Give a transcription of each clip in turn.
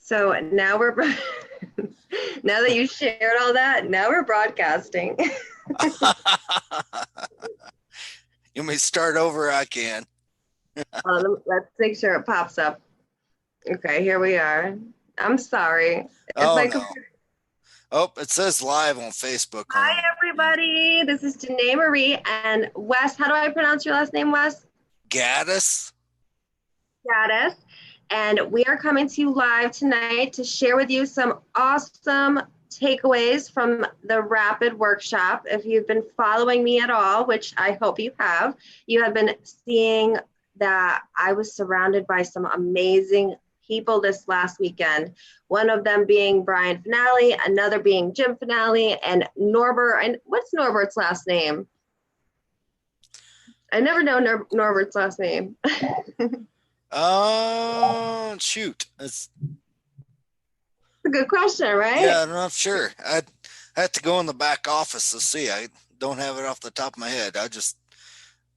So now we're, now that you shared all that, now we're broadcasting. You may start over. I can. Let's make sure it pops up. Okay, here we are. I'm sorry. Is Oh my no. computer? Oh, it says live on Facebook. Hi, everybody. This is Janae Marie and Wes. How do I pronounce your last name, Wes? Gaddis. Gaddis. And we are coming to you live tonight to share with you some awesome takeaways from the Rapid Workshop. If you've been following me at all, which I hope you have been seeing that I was surrounded by some amazing people this last weekend. One of them being Brian Finale, another being Jim Finale, and Norbert. And what's Norbert's last name? I never know Norbert's last name. Shoot. It's a good question, right? Yeah, I'm not sure. I have to go in the back office to see. I don't have it off the top of my head. I just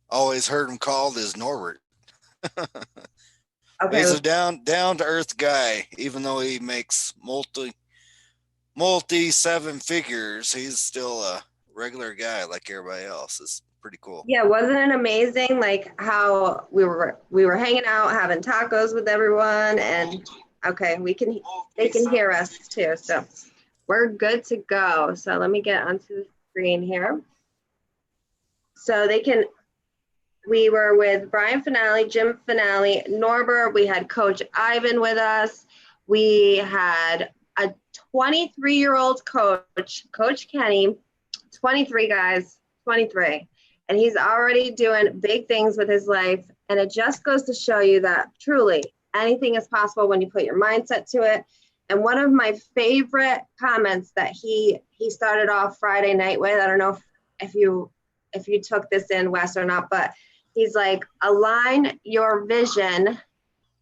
always heard him called as Norbert. Okay. He's a down to earth guy, even though he makes multi 7 figures. He's still a regular guy like everybody else. It's pretty cool. Yeah, wasn't it amazing? Like how we were hanging out, having tacos with everyone, and okay, they can hear us too, so we're good to go. So let me get onto the screen here. So we were with Brian Finale, Jim Finale, Norbert. We had Coach Ivan with us. We had a 23-year-old coach, Coach Kenny, 23 guys, 23. And he's already doing big things with his life. And it just goes to show you that truly anything is possible when you put your mindset to it. And one of my favorite comments that he started off Friday night with, I don't know if you took this in, Wes, or not, but he's like, align your vision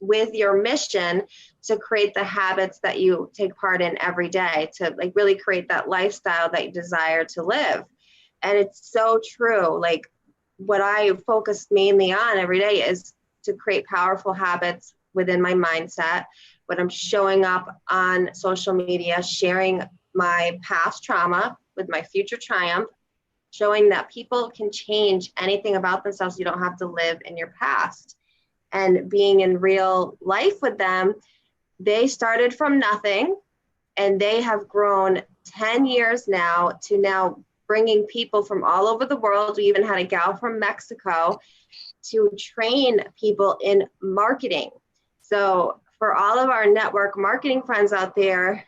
with your mission to create the habits that you take part in every day, to like really create that lifestyle that you desire to live. And it's so true. Like what I focus mainly on every day is to create powerful habits within my mindset. When I'm showing up on social media, sharing my past trauma with my future triumph, showing that people can change anything about themselves. You don't have to live in your past. And being in real life with them, they started from nothing and they have grown 10 years now to now bringing people from all over the world. We even had a gal from Mexico to train people in marketing. So for all of our network marketing friends out there,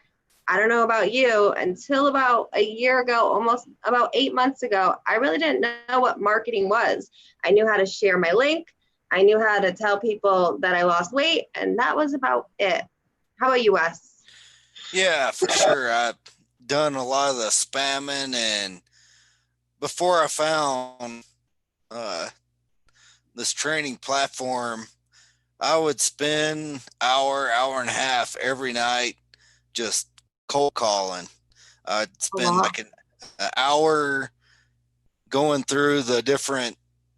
I don't know about you, until about a year ago, almost about 8 months ago, I really didn't know what marketing was. I knew how to share my link. I knew how to tell people that I lost weight, and that was about it. How about you, Wes? Yeah, for sure. I've done a lot of the spamming, and before I found this training platform, I would spend hour and a half every night just cold calling. I'd spend like an hour going through the different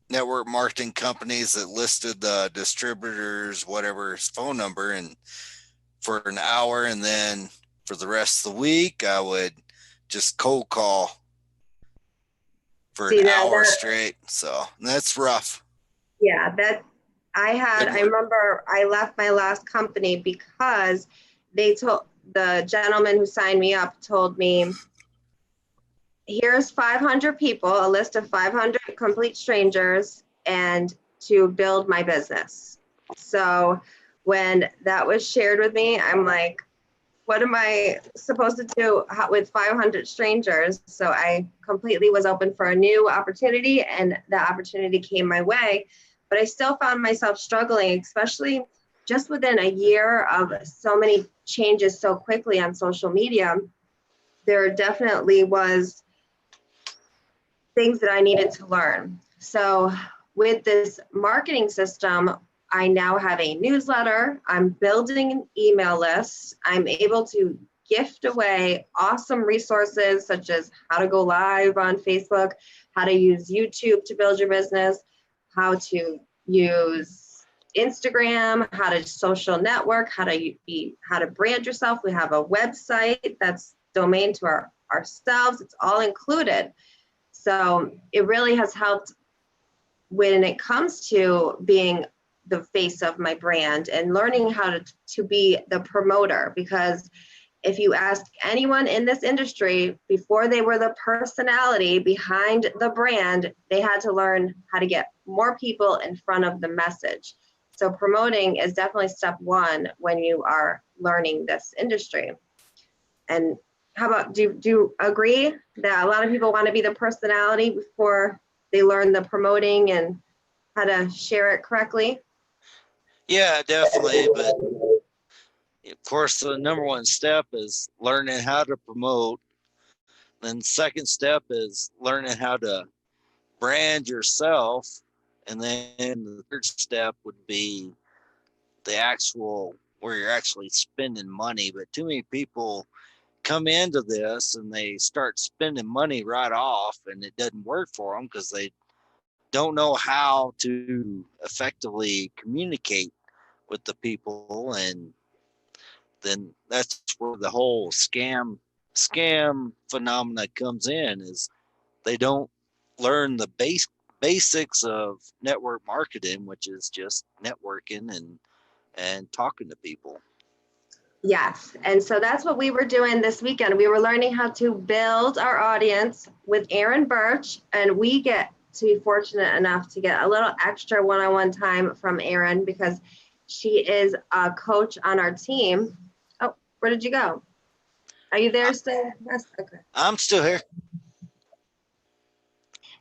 network marketing companies that listed the distributors, whatever's phone number, and for an hour. And then for the rest of the week, I would just cold call for an hour straight. So that's rough. Yeah, I remember I left my last company because the gentleman who signed me up told me, here's 500 people, a list of 500 complete strangers, and to build my business. So when that was shared with me, I'm like, what am I supposed to do with 500 strangers? So I completely was open for a new opportunity, and the opportunity came my way. But I still found myself struggling, especially just within a year of so many changes so quickly on social media. There definitely was things that I needed to learn. So with this marketing system, I now have a newsletter. I'm building an email list. I'm able to gift away awesome resources such as how to go live on Facebook, how to use YouTube to build your business, how to use Instagram, how to social network, how to brand yourself. We have a website that's domain to ourselves. It's all included. So it really has helped when it comes to being the face of my brand and learning how to be the promoter, because if you ask anyone in this industry, before they were the personality behind the brand, they had to learn how to get more people in front of the message. So promoting is definitely step one when you are learning this industry. And how about, do you agree that a lot of people want to be the personality before they learn the promoting and how to share it correctly? Yeah, definitely. But of course, the number one step is learning how to promote. Then second step is learning how to brand yourself. And then the third step would be the actual where you're actually spending money. But too many people come into this and they start spending money right off, and it doesn't work for them because they don't know how to effectively communicate with the people. And then that's where the whole scam phenomena comes in, is they don't learn the basics of network marketing, which is just networking and talking to people. Yes. And so that's what we were doing this weekend. We were learning how to build our audience with Aaron Birch, and we get to be fortunate enough to get a little extra one-on-one time from Aaron because she is a coach on our team. Oh, where did you go? Are you there still? Yes. Okay. I'm still here.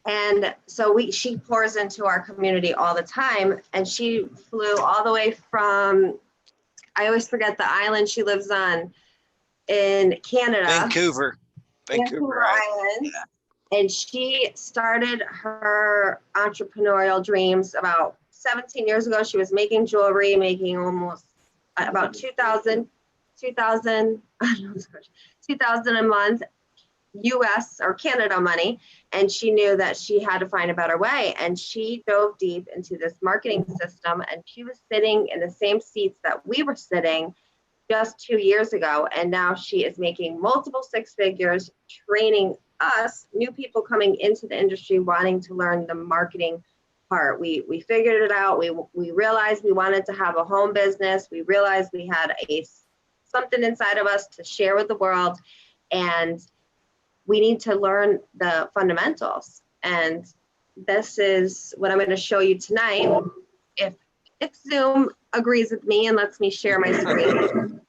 And so she pours into our community all the time, and she flew all the way from, I always forget the island she lives on in Canada. Vancouver Island. Yeah. And she started her entrepreneurial dreams about 17 years ago. She was making jewelry, making almost about 2,000 a month US or Canada money. And she knew that she had to find a better way. And she dove deep into this marketing system, and she was sitting in the same seats that we were sitting just 2 years ago. And now she is making multiple six figures, training us, new people coming into the industry, wanting to learn the marketing part. We figured it out. We realized we wanted to have a home business. We realized we had something inside of us to share with the world. And we need to learn the fundamentals. And this is what I'm going to show you tonight. If Zoom agrees with me and lets me share my screen.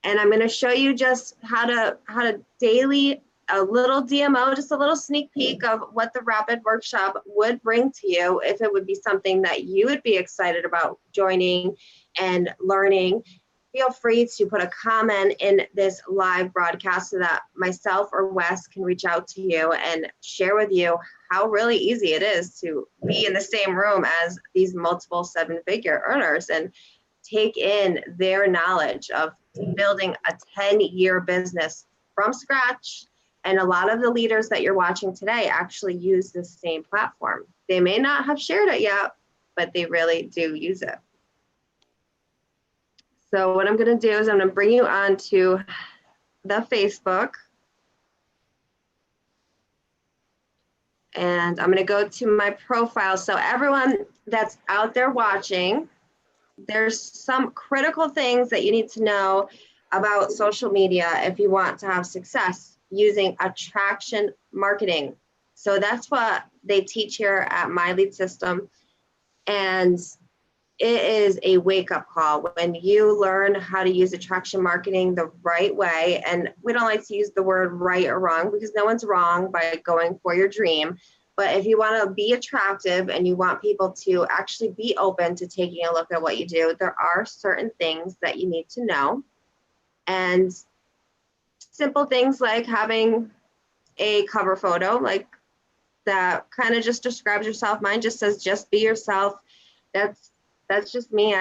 And I'm going to show you just how to daily, a little DMO, just a little sneak peek of what the rapid workshop would bring to you if it would be something that you would be excited about joining and learning. Feel free to put a comment in this live broadcast so that myself or Wes can reach out to you and share with you how really easy it is to be in the same room as these multiple seven-figure earners and take in their knowledge of building a 10-year business from scratch. And a lot of the leaders that you're watching today actually use this same platform. They may not have shared it yet, but they really do use it. So what I'm going to do is I'm going to bring you on to the Facebook. And I'm going to go to my profile. So everyone that's out there watching, there's some critical things that you need to know about social media if you want to have success using attraction marketing. So that's what they teach here at My Lead System. And it is a wake-up call when you learn how to use attraction marketing the right way. And we don't like to use the word right or wrong because no one's wrong by going for your dream. But if you want to be attractive and you want people to actually be open to taking a look at what you do, there are certain things that you need to know. And simple things like having a cover photo, like that kind of just describes yourself. Mine just says, just be yourself. That's just me.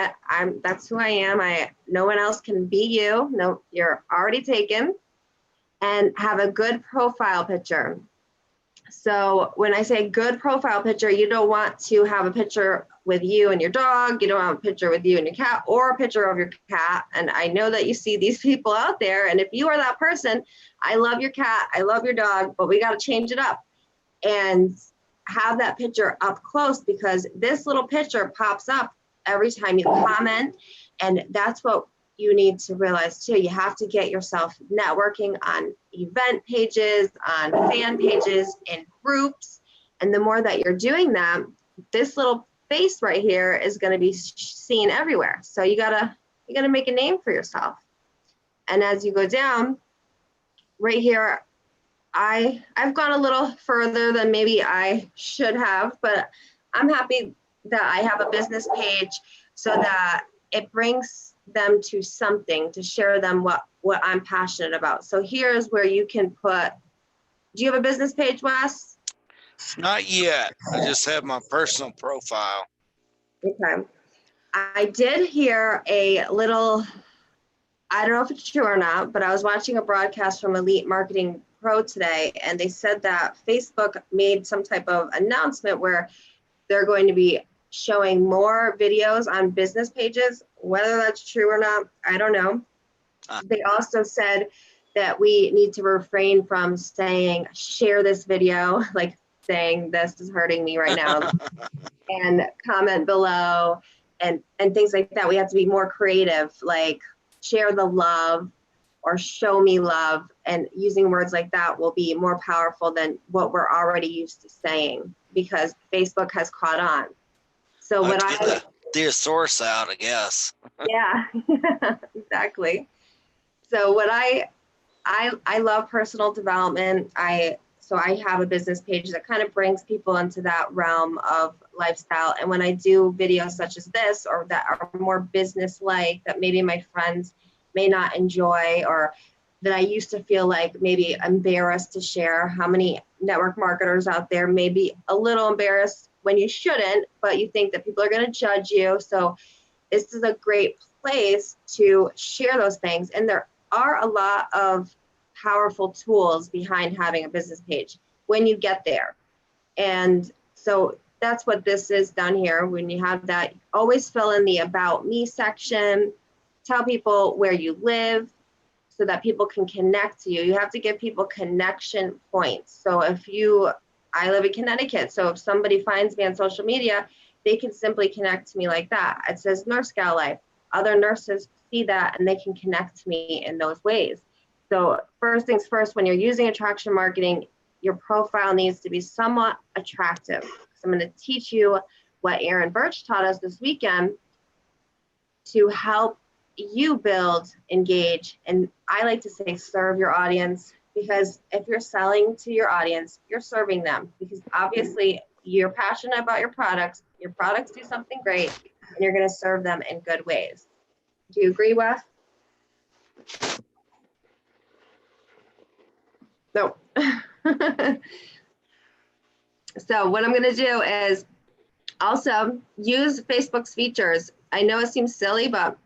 That's who I am. No one else can be you. No, you're already taken. And have a good profile picture. So when I say good profile picture, you don't want to have a picture with you and your dog. You don't have a picture with you and your cat, or a picture of your cat. And I know that you see these people out there. And if you are that person, I love your cat, I love your dog, but we got to change it up and have that picture up close, because this little picture pops up every time you comment. And that's what you need to realize too. You have to get yourself networking on event pages, on fan pages, in groups. And the more that you're doing that, this little face right here is going to be seen everywhere. So you gotta make a name for yourself. And as you go down right here, I've gone a little further than maybe I should have, but I'm happy that I have a business page so that it brings them to something, to share them what I'm passionate about. So here's where you can put, do you have a business page, Wes? Not yet. I just have my personal profile. Okay. I did hear a little, I don't know if it's true or not, but I was watching a broadcast from Elite Marketing Pro today, and they said that Facebook made some type of announcement where they're going to be showing more videos on business pages. Whether that's true or not, I don't know. They also said that we need to refrain from saying, share this video, like saying this is hurting me right now, and comment below and things like that. We have to be more creative, like share the love or show me love, and using words like that will be more powerful than what we're already used to saying, because Facebook has caught on. So I'll what get the thesaurus out, I guess. yeah, exactly. So what I love personal development. So I have a business page that kind of brings people into that realm of lifestyle. And when I do videos such as this, or that are more business-like, that maybe my friends may not enjoy, or that I used to feel like maybe embarrassed to share. How many network marketers out there may be a little embarrassed when you shouldn't, but you think that people are going to judge you. So this is a great place to share those things. And there are a lot of powerful tools behind having a business page when you get there. And so that's what this is down here. When you have that, always fill in the About Me section, tell people where you live so that people can connect to you. You have to give people connection points. So I live in Connecticut, so if somebody finds me on social media, they can simply connect to me like that. It says Nurse Gal Life. Other nurses see that and they can connect to me in those ways. So first things first, when you're using attraction marketing, your profile needs to be somewhat attractive. So I'm going to teach you what Aaron Birch taught us this weekend to help you build, engage, and I like to say serve your audience, because if you're selling to your audience, you're serving them, because obviously you're passionate about your products do something great, and you're going to serve them in good ways. Do you agree, Wes? No. So what I'm going to do is also use Facebook's features. I know it seems silly, but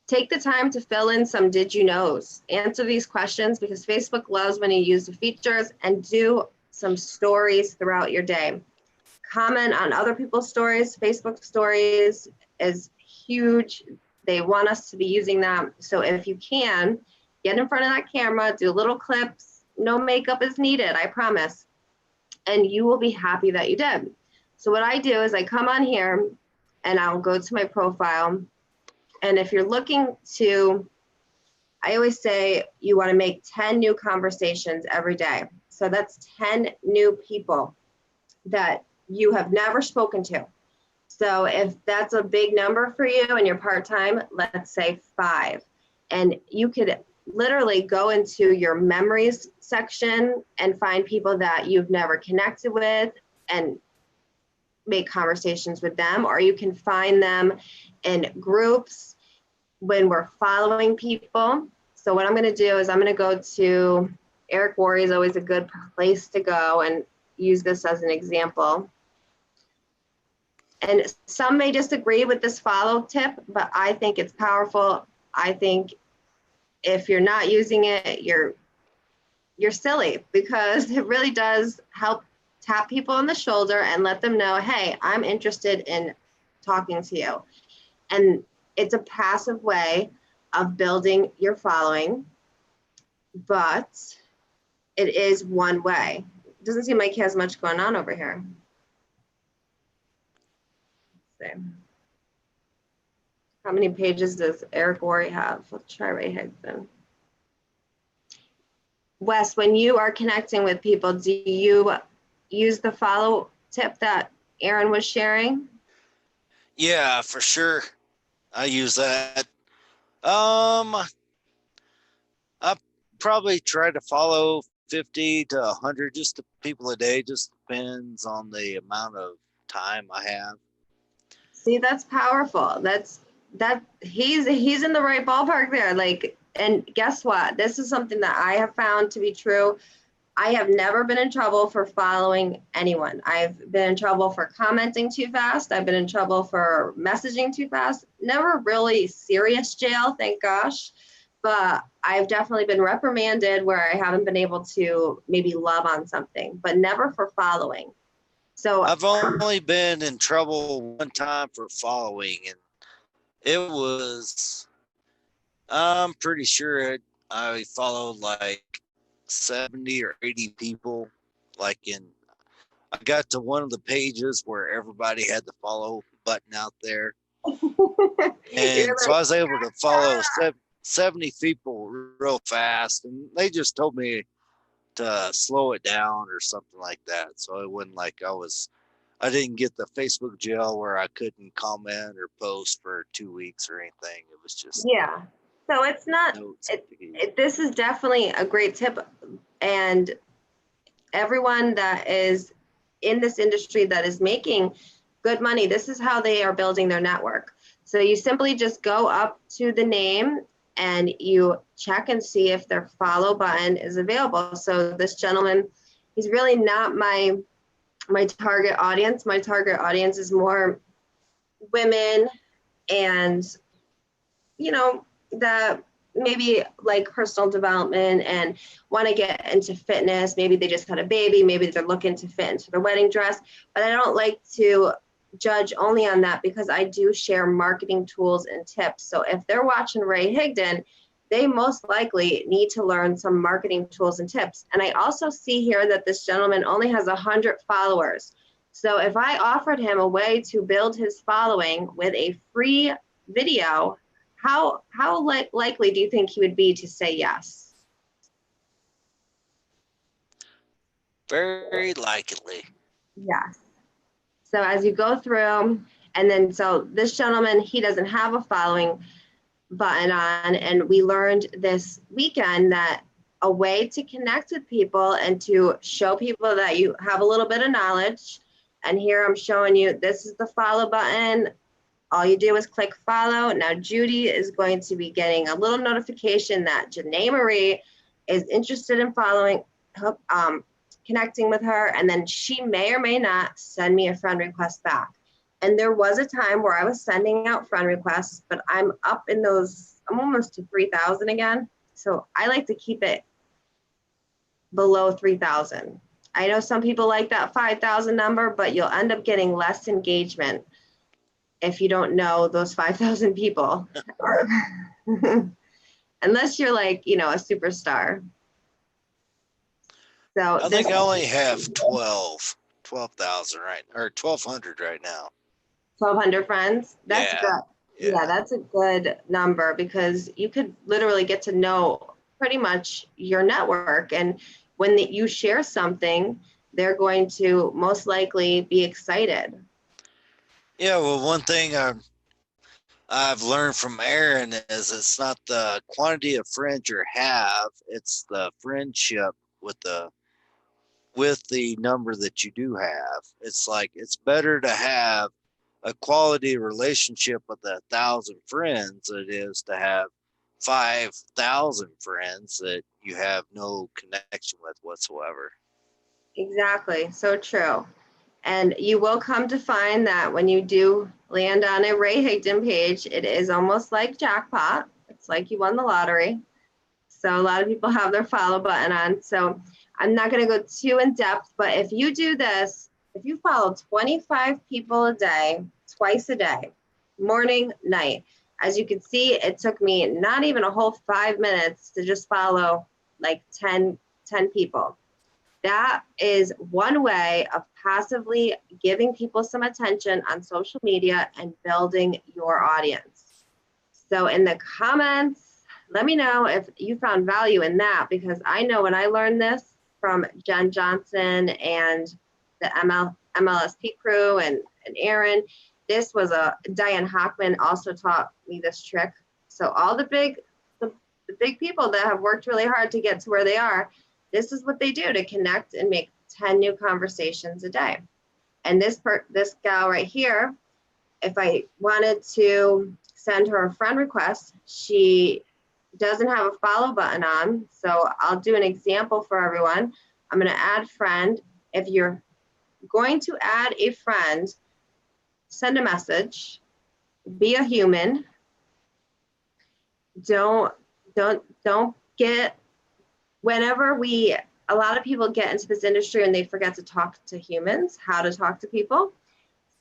take the time to fill in some did you knows. Answer these questions, because Facebook loves when you use the features, and do some stories throughout your day. Comment on other people's stories. Facebook stories is huge. They want us to be using that. So if you can, get in front of that camera, do little clips. No makeup is needed, I promise. And you will be happy that you did. So what I do is I come on here and I'll go to my profile. And if you're looking to, I always say you want to make 10 new conversations every day. So that's 10 new people that you have never spoken to. So if that's a big number for you and you're part-time, let's say 5. And you could literally go into your memories section and find people that you've never connected with and make conversations with them, or you can find them in groups when we're following people. So what I'm going to do is I'm going to go to Eric Worre is always a good place to go, and use this as an example. And some may disagree with this follow tip, but I think it's powerful. I think if you're not using it, you're you're silly, because it really does help tap people on the shoulder and let them know, hey, I'm interested in talking to you. And it's a passive way of building your following, but it is one way. It doesn't seem like he has much going on over here. Let's see. How many pages does Eric Worre have? Let's try Ray Higdon. Wes, when you are connecting with people, do you use the follow tip that Aaron was sharing? Yeah, for sure. I use that. I probably try to follow 50 to 100 just to people a day. Just depends on the amount of time I have. See, that's powerful. He's in the right ballpark there. Like, and guess what? This is something that I have found to be true. I have never been in trouble for following anyone. I've been in trouble for commenting too fast. I've been in trouble for messaging too fast. Never really serious jail, thank gosh. But I've definitely been reprimanded where I haven't been able to maybe love on something, but never for following. So I've only been in trouble one time for following, and it was, I'm pretty sure I followed like 70 or 80 people. I got to one of the pages where everybody had the follow button out there. And so I was able to follow 70 people real fast, and they just told me to slow it down or something like that. So it wasn't like I didn't get the Facebook jail where I couldn't comment or post for 2 weeks or anything. It was just, yeah. So it's not, this is definitely a great tip. And everyone that is in this industry that is making good money, this is how they are building their network. So you simply just go up to the name and you check and see if their follow button is available. So this gentleman, he's really not my target audience. My target audience is more women and, you know, that maybe like personal development and want to get into fitness. Maybe they just had a baby. Maybe they're looking to fit into their wedding dress. But I don't like to judge only on that, because I do share marketing tools and tips. So if they're watching Ray Higdon, they most likely need to learn some marketing tools and tips. And I also see here that this gentleman only has 100 followers. So if I offered him a way to build his following with a free video, how likely do you think he would be to say yes? very likely. Yes. So as you go through, and then so this gentleman, he doesn't have a following button on, and we learned this weekend that a way to connect with people and to show people that you have a little bit of knowledge, and here I'm showing you, this is the follow button. All you do is click follow. Now Judy is going to be getting a little notification that Janae Marie is interested in following, connecting with her, and then she may or may not send me a friend request back. And there was a time where I was sending out friend requests, but I'm up in those, I'm almost to 3,000 again. So I like to keep it below 3,000. I know some people like that 5,000 number, but you'll end up getting less engagement if you don't know those 5,000 people. Unless you're like, you know, a superstar. So I think I only have 12,000 right, or 1,200 right now. 1,200 friends. That's Yeah. good. Yeah, that's a good number, because you could literally get to know pretty much your network. And when you share something, they're going to most likely be excited. Yeah, well, one thing I've learned from Aaron is it's not the quantity of friends you have, it's the friendship with the number that you do have. It's like, it's better to have a quality relationship with 1,000 friends than it is to have 5,000 friends that you have no connection with whatsoever. Exactly. So true. And you will come to find that when you do land on a Ray Higdon page, it is almost like jackpot. It's like you won the lottery. So a lot of people have their follow button on. So I'm not going to go too in depth, but if you do this, if you follow 25 people a day, twice a day, morning, night, as you can see, it took me not even a whole 5 minutes to just follow like 10 people. That is one way of passively giving people some attention on social media and building your audience. So in the comments, let me know if you found value in that, because I know when I learned this from Jen Johnson and the MLSP crew and Aaron, this was Diane Hockman also taught me this trick. So all the big people that have worked really hard to get to where they are, this is what they do to connect and make 10 new conversations a day. And this gal right here, if I wanted to send her a friend request, she doesn't have a follow button on. So I'll do an example for everyone. I'm going to add friend. If you're going to add a friend, send a message, be a human. Don't get, whenever a lot of people get into this industry and they forget to talk to humans, how to talk to people.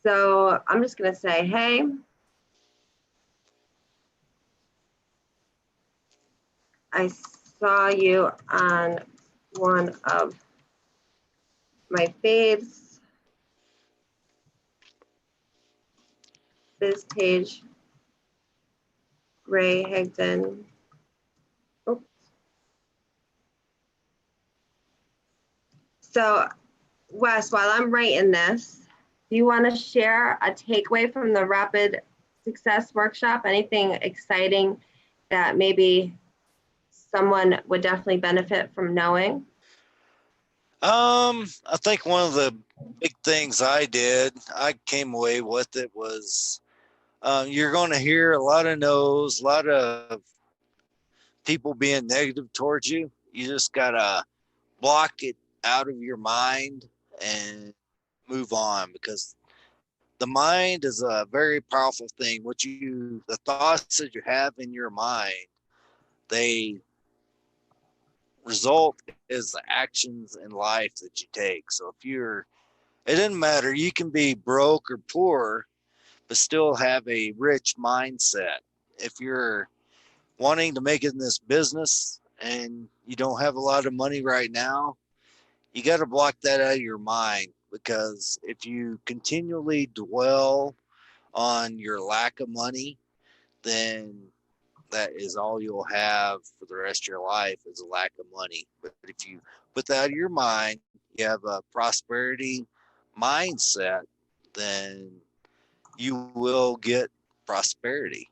So I'm just going to say, hey, I saw you on one of my faves, this page, Ray Higdon. Oops. So Wes, while I'm writing this, do you want to share a takeaway from the Rapid Success Workshop? Anything exciting that maybe someone would definitely benefit from knowing? I think one of the big things I came away with it was you're going to hear a lot of no's, a lot of people being negative towards you. You just got to block it out of your mind and move on, because the mind is a very powerful thing. The thoughts that you have in your mind, they result as the actions in life that you take. So it doesn't matter. You can be broke or poor, but still have a rich mindset. If you're wanting to make it in this business and you don't have a lot of money right now, you got to block that out of your mind, because if you continually dwell on your lack of money, then that is all you'll have for the rest of your life, is a lack of money. But if you put that out of your mind, you have a prosperity mindset, then you will get prosperity.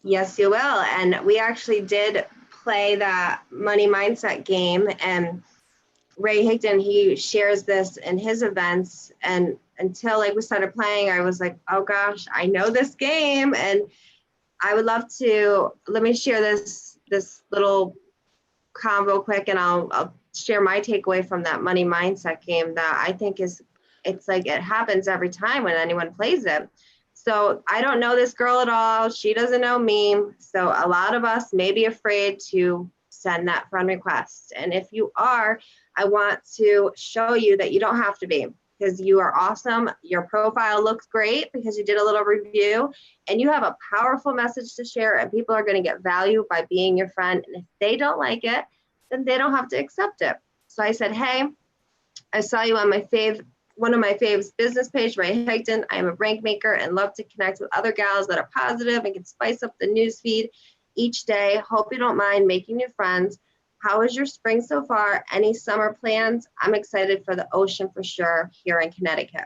Yes, you will. And we actually did play that money mindset game, and Ray Higdon, he shares this in his events. And until like we started playing, I was like, oh gosh, I know this game. And I would love to, let me share this little combo quick, and I'll share my takeaway from that money mindset game that I think it's like it happens every time when anyone plays it. So I don't know this girl at all. She doesn't know me. So a lot of us may be afraid to send that friend request. And if you are, I want to show you that you don't have to be, because you are awesome. Your profile looks great because you did a little review, and you have a powerful message to share, and people are going to get value by being your friend. And if they don't like it, then they don't have to accept it. So I said, hey, I saw you on one of my faves business page, Ray Higdon. I am a rank maker and love to connect with other gals that are positive and can spice up the news feed each day. Hope you don't mind making new friends. How is your spring so far? Any summer plans? I'm excited for the ocean for sure here in Connecticut.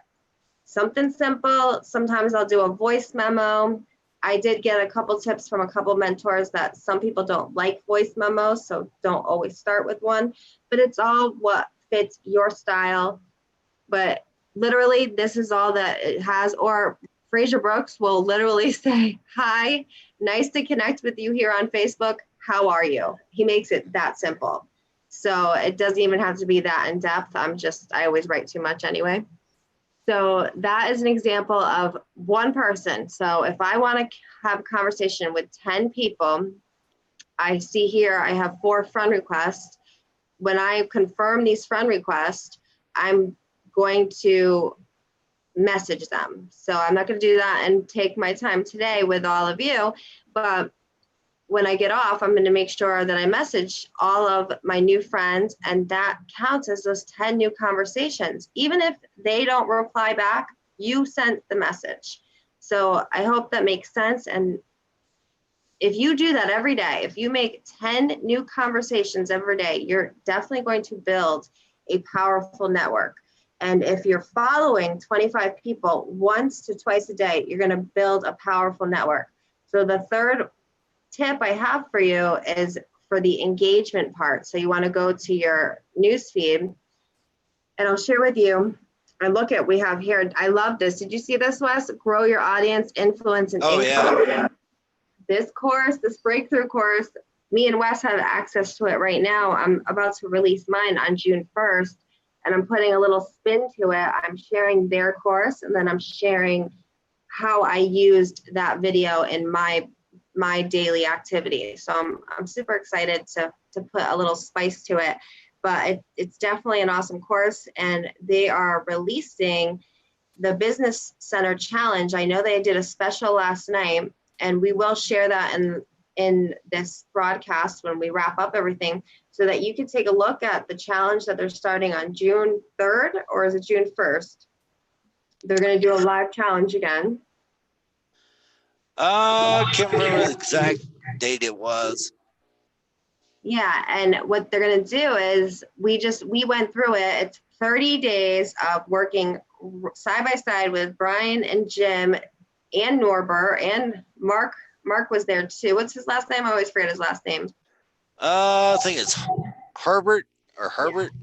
Something simple. Sometimes I'll do a voice memo. I did get a couple tips from a couple mentors that some people don't like voice memos, so don't always start with one, but it's all what fits your style. But literally, this is all that it has. Or Fraser Brooks will literally say, hi, nice to connect with you here on Facebook. How are you? He makes it that simple. So it doesn't even have to be that in depth. I always write too much anyway. So that is an example of one person. So if I want to have a conversation with 10 people, I see here I have 4 friend requests. When I confirm these friend requests, I'm going to message them. So I'm not going to do that and take my time today with all of you, but when I get off, I'm going to make sure that I message all of my new friends, and that counts as those 10 new conversations. Even if they don't reply back, you sent the message. So I hope that makes sense. And if you do that every day, if you make 10 new conversations every day, you're definitely going to build a powerful network. And if you're following 25 people once to twice a day, you're going to build a powerful network. So the third tip I have for you is for the engagement part. So you want to go to your newsfeed, and I'll share with you. We have here, I love this. Did you see this, Wes? Grow your audience, influence, and Oh, income. yeah. This course, this breakthrough course, me and Wes have access to it right now. I'm about to release mine on June 1st, and I'm putting a little spin to it. I'm sharing their course, and then I'm sharing how I used that video in my daily activity. So I'm super excited to put a little spice to it, but it's definitely an awesome course, and they are releasing the Business Center Challenge. I know they did a special last night, and we will share that in this broadcast when we wrap up everything, so that you can take a look at the challenge that they're starting on June 3rd, or is it June 1st? They're going to do a live challenge again. I can't remember the exact date it was. Yeah, and what they're going to do is we went through it. It's 30 days of working side by side with Brian and Jim and Norbert and Mark. Mark was there too. What's his last name? I always forget his last name. I think it's Herbert or Herbert.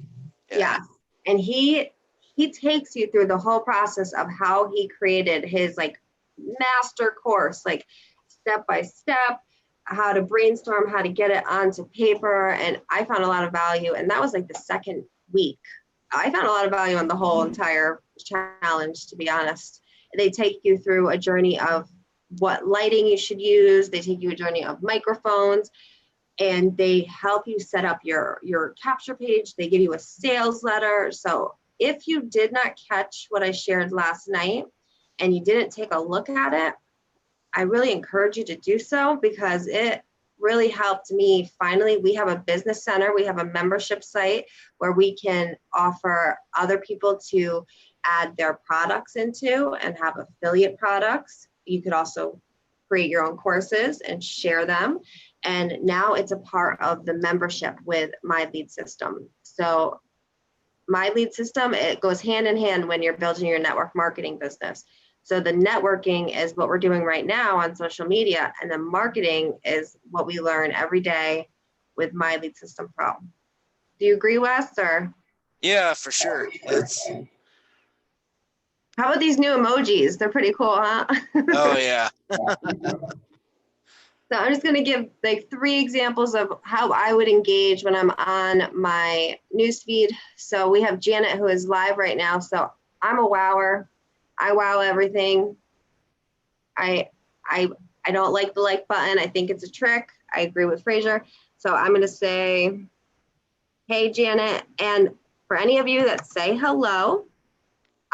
Yeah. And he takes you through the whole process of how he created his like master course, like step by step, how to brainstorm, how to get it onto paper. And I found a lot of value. And that was like the second week. I found a lot of value on the whole entire challenge, to be honest. They take you through a journey of what lighting you should use. They take you a journey of microphones, and they help you set up your capture page. They give you a sales letter. So if you did not catch what I shared last night and you didn't take a look at it, I really encourage you to do so, because it really helped me. Finally, we have a business center. We have a membership site where we can offer other people to add their products into and have affiliate products. You could also create your own courses and share them. And now it's a part of the membership with My Lead System. So My Lead System, it goes hand in hand when you're building your network marketing business. So the networking is what we're doing right now on social media, and the marketing is what we learn every day with My Lead System Pro. Do you agree, Wes? Or Yeah, for sure. how about these new emojis? They're pretty cool, huh? Oh, yeah. So I'm just going to give like 3 examples of how I would engage when I'm on my newsfeed. So we have Janet, who is live right now. So I'm a wower. I wow everything. I don't like the like button. I think it's a trick. I agree with Fraser. So I'm going to say, hey, Janet. And for any of you that say hello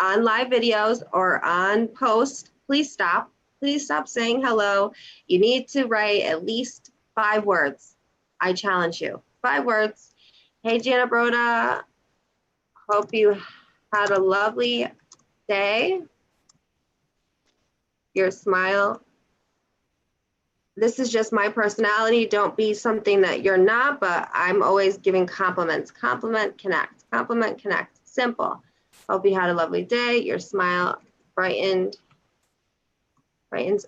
on live videos or on post, please stop. Please stop saying hello. You need to write at least 5 words. I challenge you. 5 words. Hey, Janet Broda. Hope you had a lovely day. Your smile. This is just my personality. Don't be something that you're not, but I'm always giving compliments. Compliment, connect. Compliment, connect. Simple. Hope you had a lovely day. Your smile brightens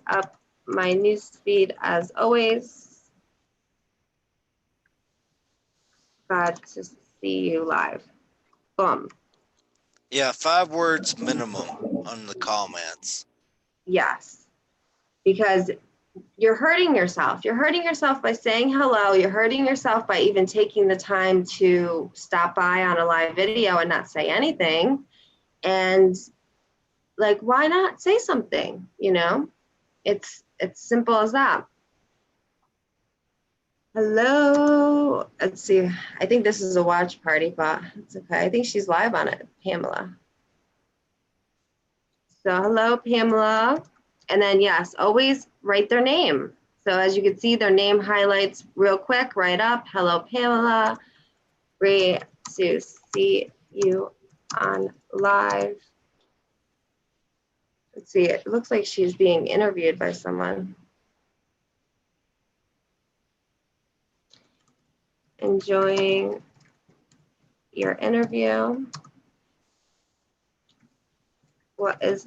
up my news feed as always. Glad to see you live. Boom. Yeah, 5 words minimum on the comments. Yes, because you're hurting yourself. You're hurting yourself by saying hello. You're hurting yourself by even taking the time to stop by on a live video and not say anything. And like, why not say something? You know, it's simple as that. Hello. Let's see. I think this is a watch party, but it's okay. I think she's live on it, Pamela. So hello, Pamela. And then yes, always write their name. So as you can see, their name highlights real quick, right up. Hello, Pamela. Great to see you on live. Let's see, it looks like she's being interviewed by someone. Enjoying your interview. What is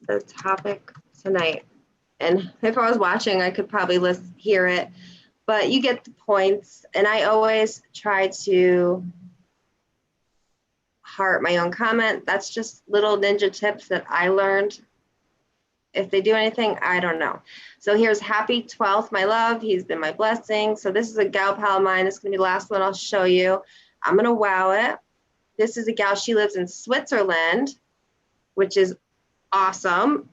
the topic tonight? And if I was watching, I could probably hear it, but you get the points. And I always try to heart my own comment. That's just little ninja tips that I learned. If they do anything, I don't know. So here's happy 12th, my love. He's been my blessing. So this is a gal pal of mine. This is gonna be the last one I'll show you. I'm gonna wow it. This is a gal, she lives in Switzerland, which is awesome.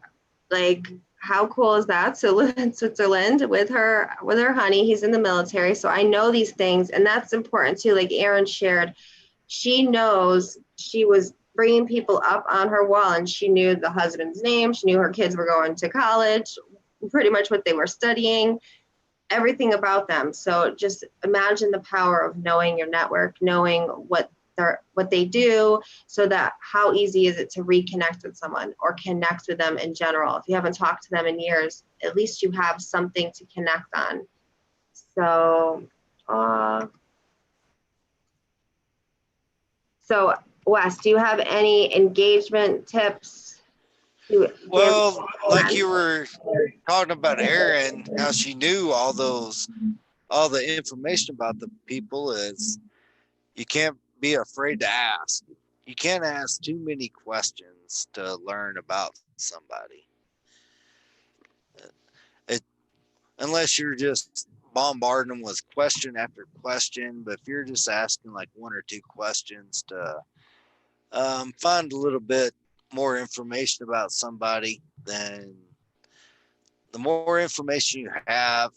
Like, how cool is that? So live in Switzerland with her honey. He's in the military. So I know these things, and that's important too. Like Erin shared, she knows she was bringing people up on her wall, and she knew the husband's name. She knew her kids were going to college, pretty much what they were studying, everything about them. So just imagine the power of knowing your network, knowing what they do, so that how easy is it to reconnect with someone or connect with them in general. If you haven't talked to them in years, at least you have something to connect on. So so Wes, do you have any engagement tips to Well, give? like you were talking about Erin, how she knew all the information about the people, is you can't be afraid to ask. You can't ask too many questions to learn about somebody. It, unless you're just bombarding them with question after question. But if you're just asking like one or two questions to find a little bit more information about somebody, then the more information you have,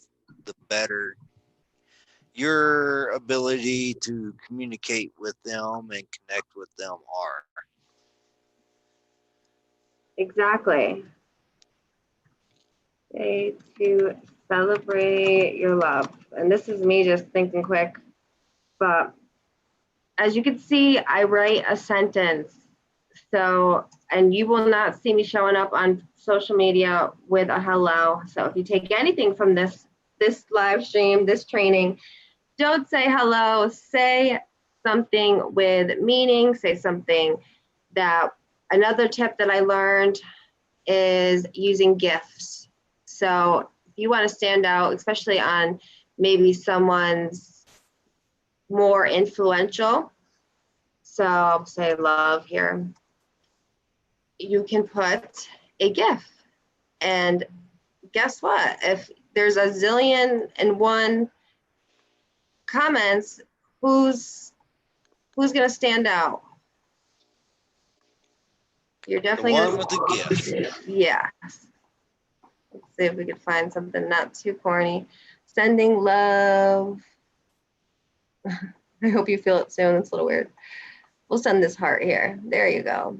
the better your ability to communicate with them and connect with them are. Exactly. Day to celebrate your love. And this is me just thinking quick, but as you can see, I write a sentence. So, and you will not see me showing up on social media with a hello. So if you take anything from this live stream, this training, don't say hello, say something with meaning, say something that, another tip that I learned is using gifts. So if you want to stand out, especially on maybe someone's more influential, so I'll say love here, you can put a GIF. And guess what? If there's a zillion and one comments, who's gonna stand out? You're definitely The one with the gift. Yeah. Let's see if we could find something not too corny. Sending love. I hope you feel it soon. It's a little weird. We'll send this heart here. There you go.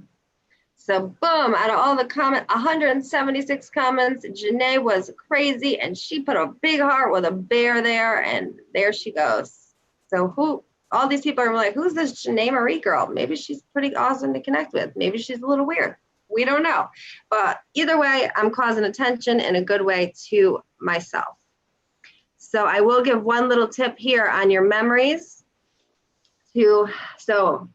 So boom, out of all the comments, 176 comments, Janae was crazy and she put a big heart with a bear there, and there she goes. So all these people are like, who's this Janae Marie girl? Maybe she's pretty awesome to connect with. Maybe she's a little weird. We don't know. But either way, I'm causing attention in a good way to myself. So I will give one little tip here on your memories. So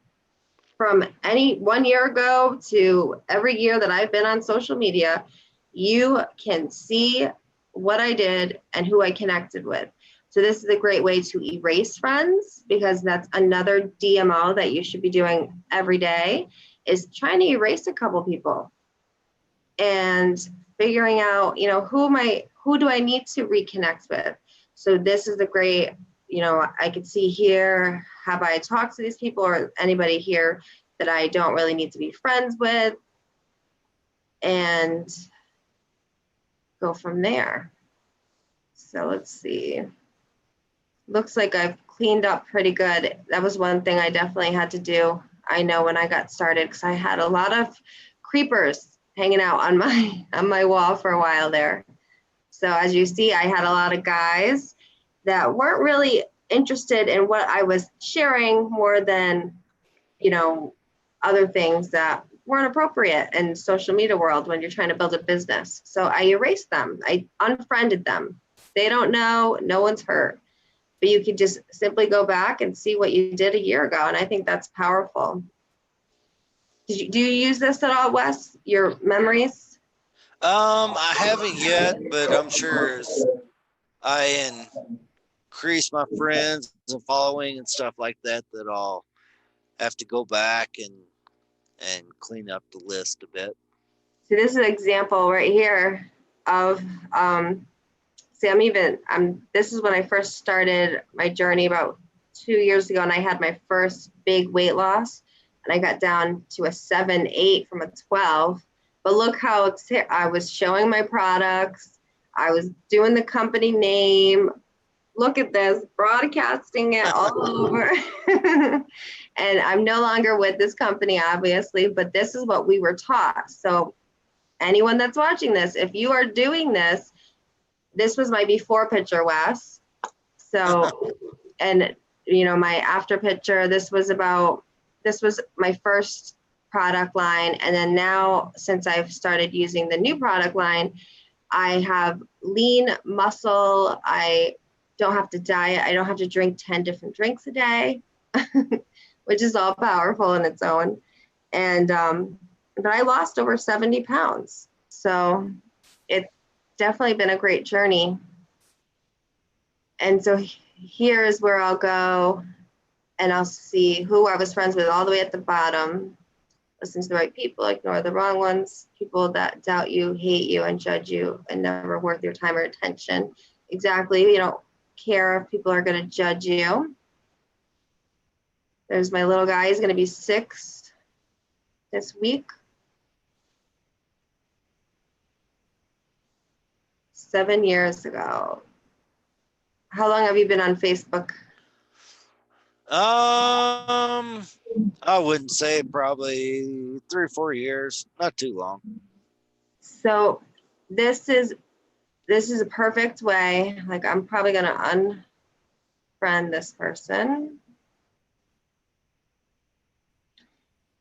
from any 1 year ago to every year that I've been on social media, you can see what I did and who I connected with. So this is a great way to erase friends, because that's another DMO that you should be doing every day, is trying to erase a couple people and figuring out, who do I need to reconnect with? So this is a great, I could see here, have I talked to these people or anybody here that I don't really need to be friends with, and go from there. So let's see. looks like I've cleaned up pretty good. That was one thing I definitely had to do. I know when I got started, because I had a lot of creepers hanging out on my wall for a while there. So as you see, I had a lot of guys that weren't really interested in what I was sharing more than, you know, other things that weren't appropriate in social media world when you're trying to build a business. So I erased them. I unfriended them. They don't know, no one's hurt. But you can just simply go back and see what you did a year ago. And I think that's powerful. Do you use this at all, Wes? Your memories? I haven't yet, but I'm sure as I increase my friends and following and stuff like that, that I'll have to go back and clean up the list a bit. So this is an example right here of, this is when I first started my journey about 2 years ago, and I had my first big weight loss, and I got down to a 7-8 from a 12. But look how I was showing my products. I was doing the company name. Look at this, broadcasting it all over. And I'm no longer with this company, obviously, but this is what we were taught. So anyone that's watching this, if you are doing this, this was my before picture, Wes. So, and you know, my after picture, this was my first product line. And then now, since I've started using the new product line, I have lean muscle. I don't have to diet. I don't have to drink 10 different drinks a day, which is all powerful in its own. And, but I lost over 70 pounds. So it's definitely been a great journey. And so here is where I'll go and I'll see who I was friends with all the way at the bottom. Listen to the right people, ignore the wrong ones, people that doubt you, hate you, and judge you, and never worth your time or attention. Exactly, you don't care if people are going to judge you. There's my little guy, he's going to be 6 this week. 7 years ago. How long have you been on Facebook? I wouldn't say, probably 3 or 4 years, not too long. So this is a perfect way. Like, I'm probably going to unfriend this person.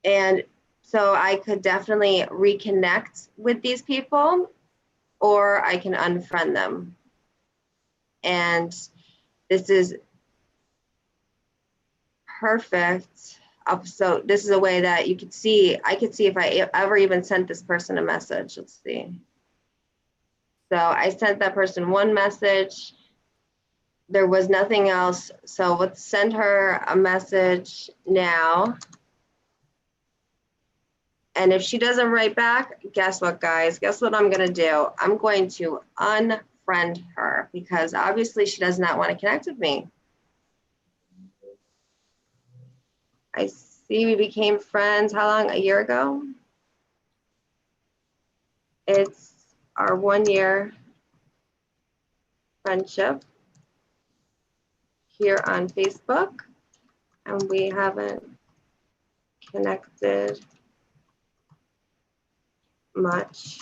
And so I could definitely reconnect with these people, or I can unfriend them. And this is perfect. So this is a way that I could see if I ever even sent this person a message. Let's see. So I sent that person one message. There was nothing else. So let's send her a message now. And if she doesn't write back, guess what, guys? Guess what I'm going to do? I'm going to unfriend her, because obviously she does not want to connect with me. I see we became friends, how long? A year ago? It's our 1-year friendship here on Facebook, and we haven't connected much.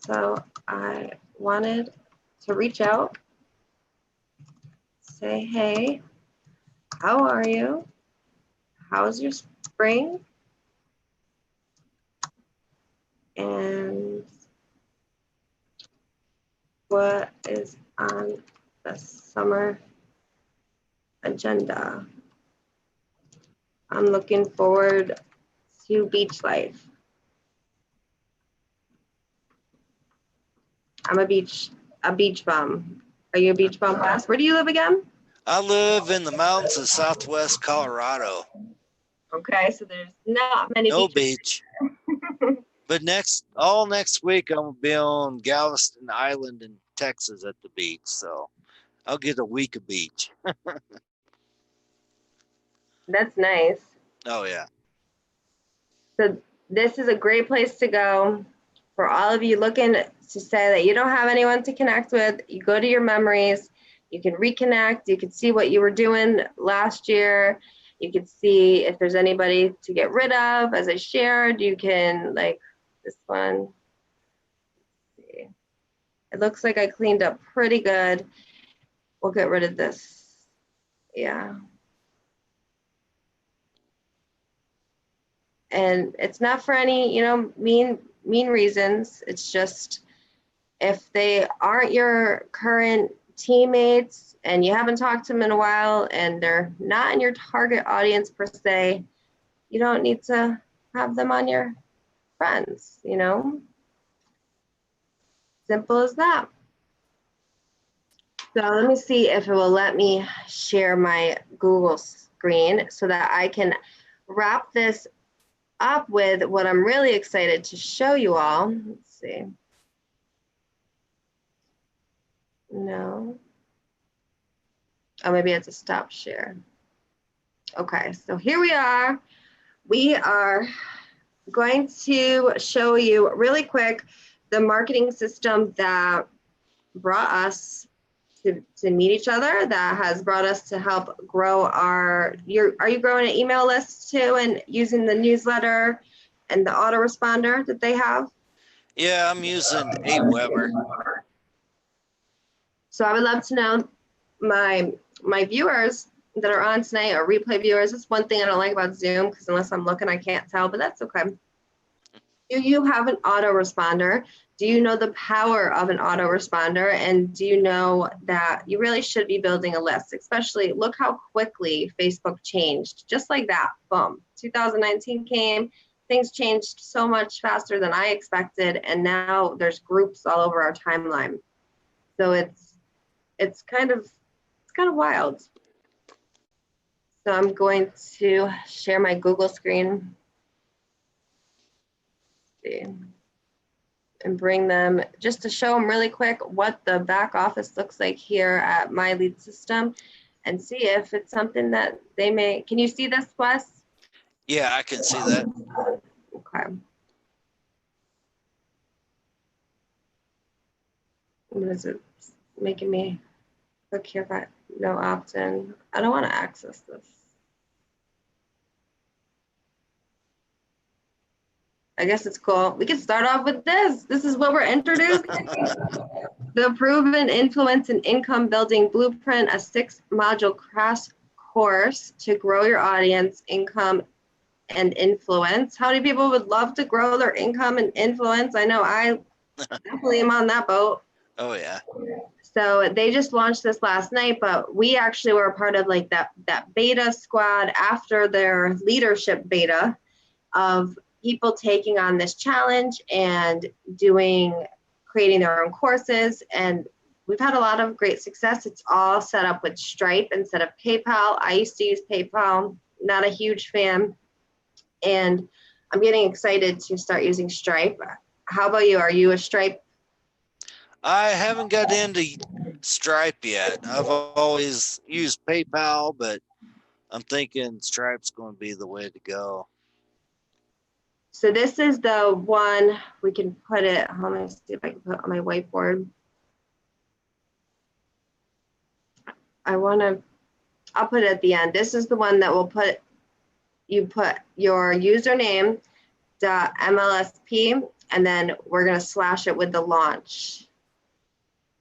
So I wanted to reach out, say, hey, how are you? How's your spring? And what is on the summer agenda? I'm looking forward to beach life. I'm a beach bum. Are you a beach bum, Wes? Where do you live again? I live in the mountains of Southwest Colorado. Okay, so there's not many No beaches. beach. But next week, I'm going to be on Galveston Island in Texas at the beach. So I'll get a week of beach. That's nice. Oh, yeah. So this is a great place to go for all of you looking to say that you don't have anyone to connect with. You go to your memories. You can reconnect. You can see what you were doing last year. You can see if there's anybody to get rid of. As I shared, you can, like this one. Let's see. It looks like I cleaned up pretty good. We'll get rid of this. Yeah. And it's not for any, you know, mean reasons. It's just if they aren't your current teammates and you haven't talked to them in a while and they're not in your target audience per se, you don't need to have them on your friends, you know? Simple as that. So let me see if it will let me share my Google screen so that I can wrap this up with what I'm really excited to show you all. Let's see. No. Oh, maybe it's a stop share. Okay, so here we are. We are going to show you really quick the marketing system that brought us to meet each other, that has brought us to help grow our, are you growing an email list too and using the newsletter and the autoresponder that they have? Yeah, I'm using Aweber. So I would love to know, my viewers that are on tonight, or replay viewers, that's one thing I don't like about Zoom, because unless I'm looking, I can't tell, but that's okay. Do you have an autoresponder? Do you know the power of an autoresponder? And do you know that you really should be building a list? Especially, look how quickly Facebook changed. Just like that, boom. 2019 came, things changed so much faster than I expected, and now there's groups all over our timeline. So it's kind of wild. So I'm going to share my Google screen. See. And bring them just to show them really quick what the back office looks like here at My Lead System, and see if it's something that they may. Can you see this, Wes? Yeah, I can see that. Okay. What is it making me click here? But no opt-in. I don't want to access this. I guess it's cool. We can start off with this. This is what we're introducing. The Proven Influence and Income Building Blueprint, a 6-module crash course to grow your audience, income, and influence. How many people would love to grow their income and influence? I know I definitely am on that boat. Oh, yeah. So they just launched this last night, but we actually were a part of like that beta squad after their leadership beta of people taking on this challenge and creating their own courses. And we've had a lot of great success. It's all set up with Stripe instead of PayPal. I used to use PayPal, not a huge fan. And I'm getting excited to start using Stripe. How about you? Are you a Stripe? I haven't got into Stripe yet. I've always used PayPal, but I'm thinking Stripe's going to be the way to go. So this is the one we can put it. Let me see if I can put it on my whiteboard. I'll put it at the end. This is the one that will put your username, .mlsp, and then we're going to slash it with the launch.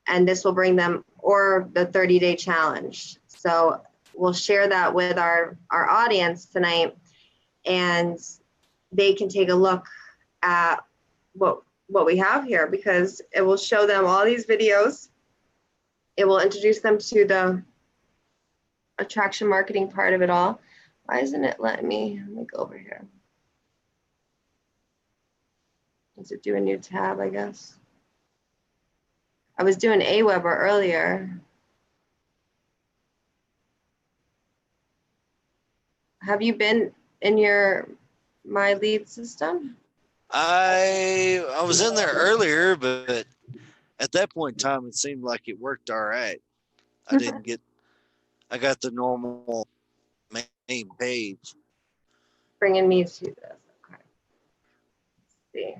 And this will bring them, or the 30-day challenge. So we'll share that with our audience tonight, and they can take a look at what we have here, because it will show them all these videos. It will introduce them to the attraction marketing part of it all. Why isn't it letting me? Let me go over here. Does it do a new tab, I guess? I was doing Aweber earlier. Have you been in your My Lead System? I was in there earlier, but at that point in time, it seemed like it worked all right. I got the normal main page. Bringing me to this. Okay. Let's see.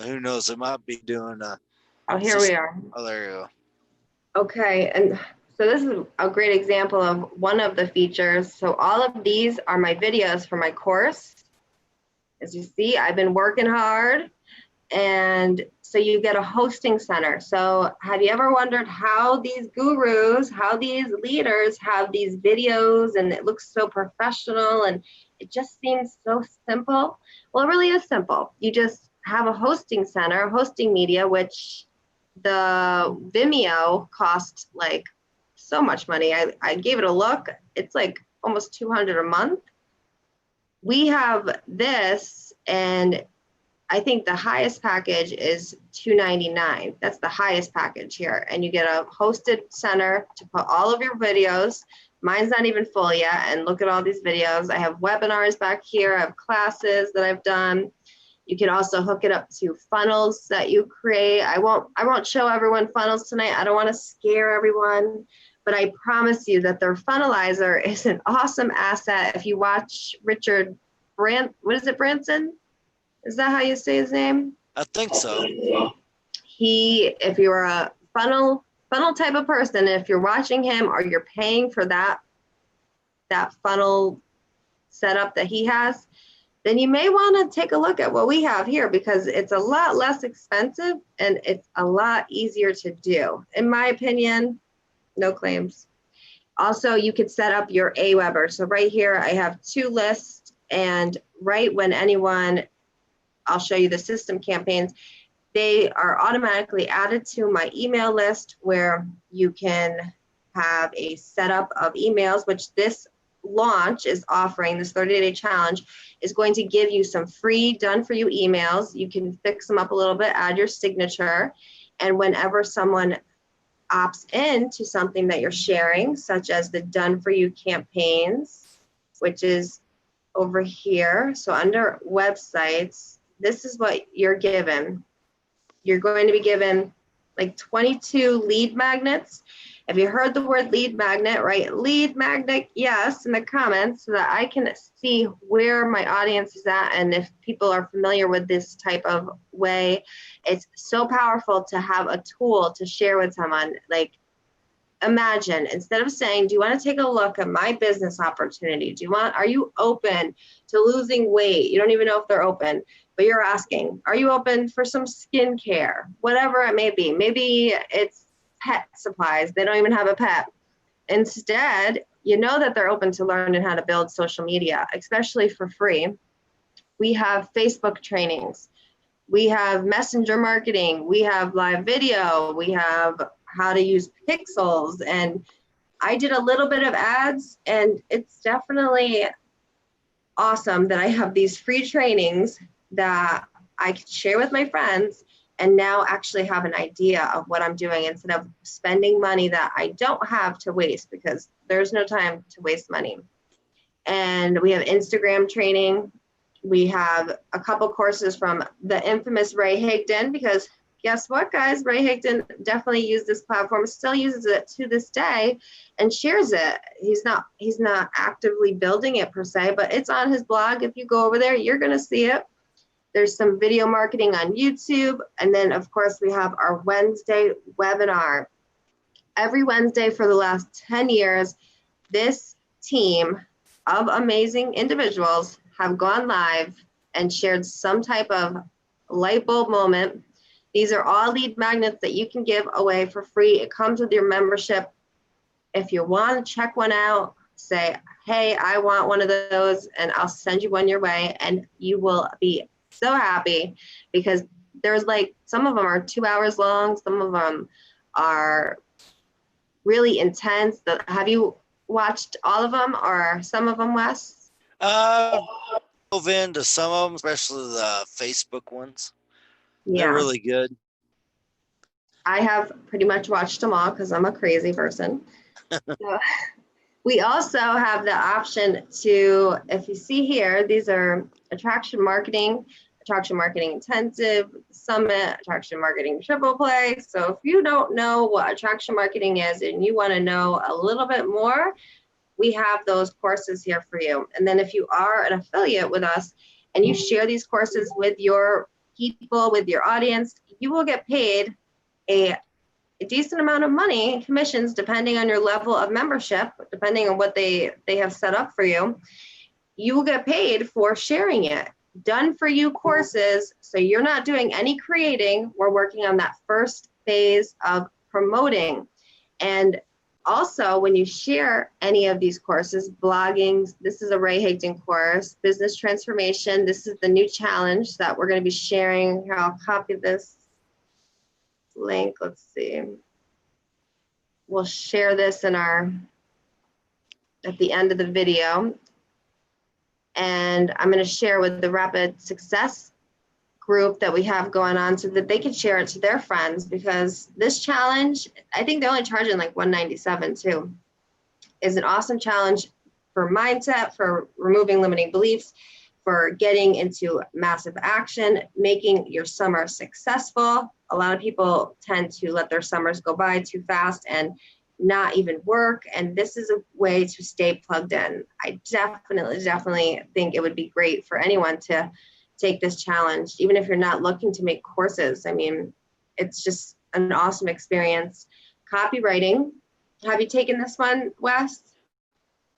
Who knows? It might be doing a Oh, here we are. Oh, there you go. Okay, and so this is a great example of one of the features. So all of these are my videos for my course. As you see, I've been working hard, and so you get a hosting center. So have you ever wondered how these gurus, how these leaders have these videos and it looks so professional and it just seems so simple? Well, it really is simple. You just have a hosting center, hosting media, which the Vimeo costs like so much money. I gave it a look. It's like almost 200 a month. We have this, and I think the highest package is $299. That's the highest package here. And you get a hosted center to put all of your videos. Mine's not even full yet. And look at all these videos. I have webinars back here. I have classes that I've done. You can also hook it up to funnels that you create. I won't show everyone funnels tonight. I don't want to scare everyone, but I promise you that their funnelizer is an awesome asset. If you watch Richard Branson? Is that how you say his name? I think so. If you're a funnel type of person, if you're watching him or you're paying for that funnel setup that he has, then you may want to take a look at what we have here because it's a lot less expensive and it's a lot easier to do. In my opinion, no claims. Also, you could set up your Aweber. So right here, I have 2 lists, and right when I'll show you the system campaigns, they are automatically added to my email list where you can have a setup of emails, which this launch is offering. This 30-day challenge is going to give you some free done-for-you emails. You can fix them up a little bit, add your signature, and whenever someone opts in to something that you're sharing, such as the done-for-you campaigns, which is over here. So under websites, this is what you're given. You're going to be given like 22 lead magnets. If you heard the word lead magnet, right? Lead magnet, yes, in the comments so that I can see where my audience is at and if people are familiar with this type of way. It's so powerful to have a tool to share with someone. Like, imagine, instead of saying, do you want to take a look at my business opportunity? Are you open to losing weight? You don't even know if they're open, but you're asking, are you open for some skincare? Whatever it may be. Maybe it's pet supplies. They don't even have a pet. Instead, you know that they're open to learning how to build social media, especially for free. We have Facebook trainings. We have messenger marketing. We have live video. We have how to use pixels. And I did a little bit of ads, and it's definitely awesome that I have these free trainings that I can share with my friends and now actually have an idea of what I'm doing instead of spending money that I don't have to waste, because there's no time to waste money. And we have Instagram training. We have a couple courses from the infamous Ray Higdon, because guess what, guys? Ray Higdon definitely used this platform, still uses it to this day and shares it. He's not actively building it per se, but it's on his blog. If you go over there, you're going to see it. There's some video marketing on YouTube. And then, of course, we have our Wednesday webinar. Every Wednesday for the last 10 years, this team of amazing individuals have gone live and shared some type of light bulb moment. These are all lead magnets that you can give away for free. It comes with your membership. If you want to check one out, say, hey, I want one of those, and I'll send you one your way, and you will be so happy, because there's like, some of them are 2 hours long. Some of them are really intense. Have you watched all of them or some of them, Wes? Dove into some of them, especially the Facebook ones. Yeah. They're really good. I have pretty much watched them all because I'm a crazy person. So, we also have the option to, if you see here, these are attraction marketing intensive, summit, attraction marketing triple play. So if you don't know what attraction marketing is and you want to know a little bit more, we have those courses here for you. And then if you are an affiliate with us and you share these courses with your people, with your audience, you will get paid a decent amount of money in commissions, depending on your level of membership, depending on what they have set up for you. You will get paid for sharing it. Done for you courses. So you're not doing any creating. We're working on that first phase of promoting. And also, when you share any of these courses, blogging, this is a Ray Higdon course, business transformation, this is the new challenge that we're going to be sharing. Here, I'll copy this link. Let's see. We'll share this in at the end of the video. And I'm going to share with the Rapid Success group that we have going on so that they can share it to their friends, because this challenge, I think they're only charging like $197 too, is an awesome challenge for mindset, for removing limiting beliefs, for getting into massive action, making your summer successful. A lot of people tend to let their summers go by too fast and not even work. And this is a way to stay plugged in. I definitely think it would be great for anyone to take this challenge, even if you're not looking to make courses. I mean, it's just an awesome experience. Copywriting. Have you taken this one, Wes?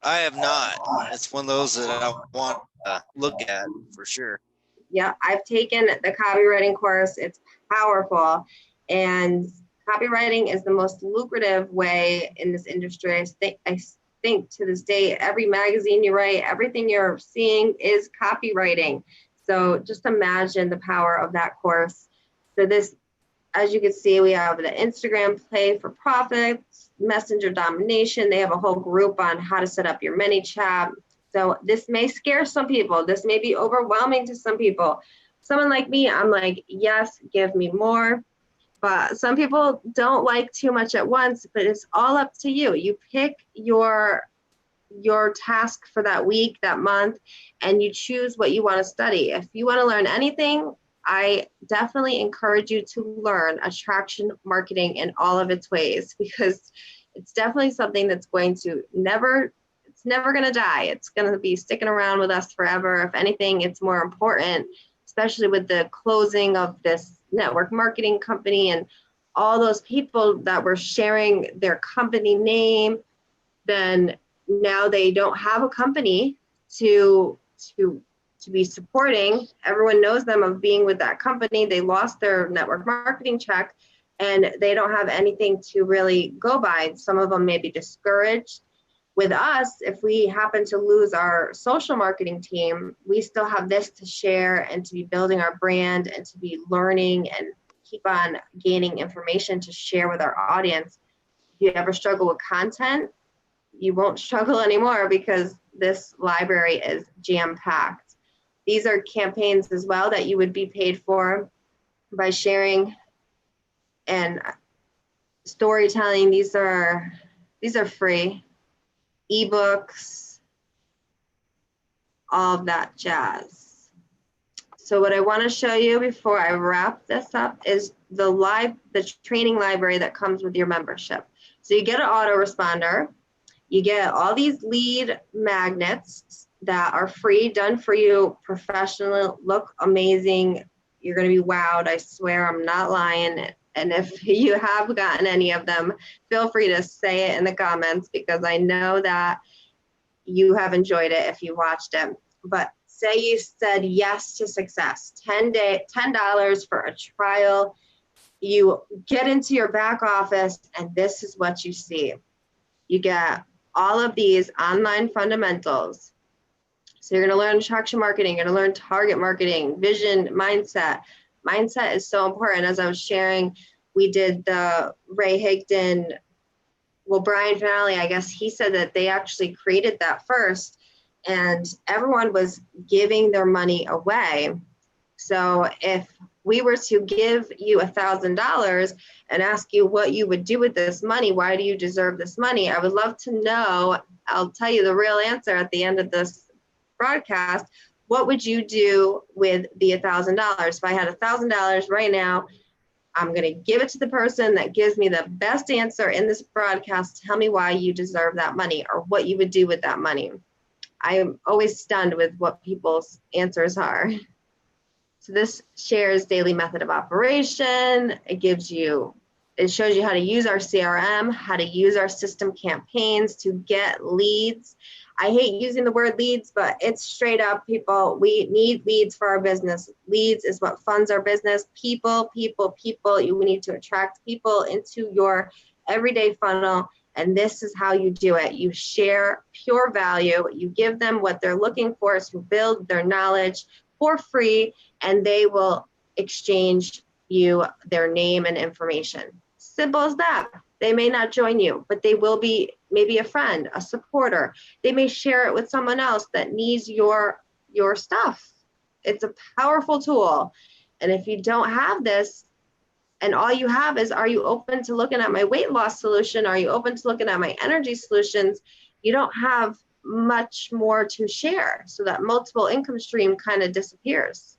I have not. It's one of those that I want to look at for sure. Yeah, I've taken the copywriting course. It's powerful. And copywriting is the most lucrative way in this industry. I think to this day, every magazine you write, everything you're seeing is copywriting. So just imagine the power of that course. So this, as you can see, we have the Instagram play for profits, messenger domination. They have a whole group on how to set up your ManyChat. So this may scare some people. This may be overwhelming to some people. Someone like me, I'm like, yes, give me more. But some people don't like too much at once, but it's all up to you. You pick your task for that week, that month, and you choose what you want to study. If you want to learn anything, I definitely encourage you to learn attraction marketing in all of its ways, because it's definitely something that's going to never going to die. It's going to be sticking around with us forever. If anything, it's more important, especially with the closing of this network marketing company and all those people that were sharing their company name. Then now they don't have a company to be supporting. Everyone knows them of being with that company. They lost their network marketing check and they don't have anything to really go by. Some of them may be discouraged. With us, if we happen to lose our social marketing team, we still have this to share and to be building our brand and to be learning and keep on gaining information to share with our audience. If you ever struggle with content, you won't struggle anymore, because this library is jam-packed. These are campaigns as well that you would be paid for by sharing and storytelling. These are free. Ebooks, all of that jazz. So what I want to show you before I wrap this up is the training library that comes with your membership. So you get an autoresponder. You get all these lead magnets that are free, done for you, professional, look amazing. You're going to be wowed. I swear, I'm not lying. And if you have gotten any of them, feel free to say it in the comments, because I know that you have enjoyed it if you watched it. But say you said yes to success, $10 for a trial. You get into your back office and this is what you see. You get all of these online fundamentals. So you're going to learn attraction marketing, you're going to learn target marketing, vision, mindset. Mindset is so important. As I was sharing, we did the Ray Higdon, Brian Finale, I guess he said that they actually created that first, and everyone was giving their money away. So if we were to give you $1,000 and ask you what you would do with this money, why do you deserve this money? I would love to know. I'll tell you the real answer at the end of this broadcast. What would you do with the $1,000? If I had $1,000 right now, I'm going to give it to the person that gives me the best answer in this broadcast. Tell me why you deserve that money or what you would do with that money. I am always stunned with what people's answers are. So this shares daily method of operation. It gives you It shows you how to use our CRM, how to use our system campaigns to get leads. I hate using the word leads, but it's straight up, people. We need leads for our business. Leads is what funds our business. People. We need to attract people into your everyday funnel. And this is how you do it. You share pure value. You give them what they're looking for to build their knowledge for free, and they will exchange you their name and information. Simple as that. They may not join you, but they will be maybe a friend, a supporter. They may share it with someone else that needs your stuff. It's a powerful tool. And if you don't have this, and all you have is, are you open to looking at my weight loss solution? Are you open to looking at my energy solutions? You don't have much more to share. So that multiple income stream kind of disappears.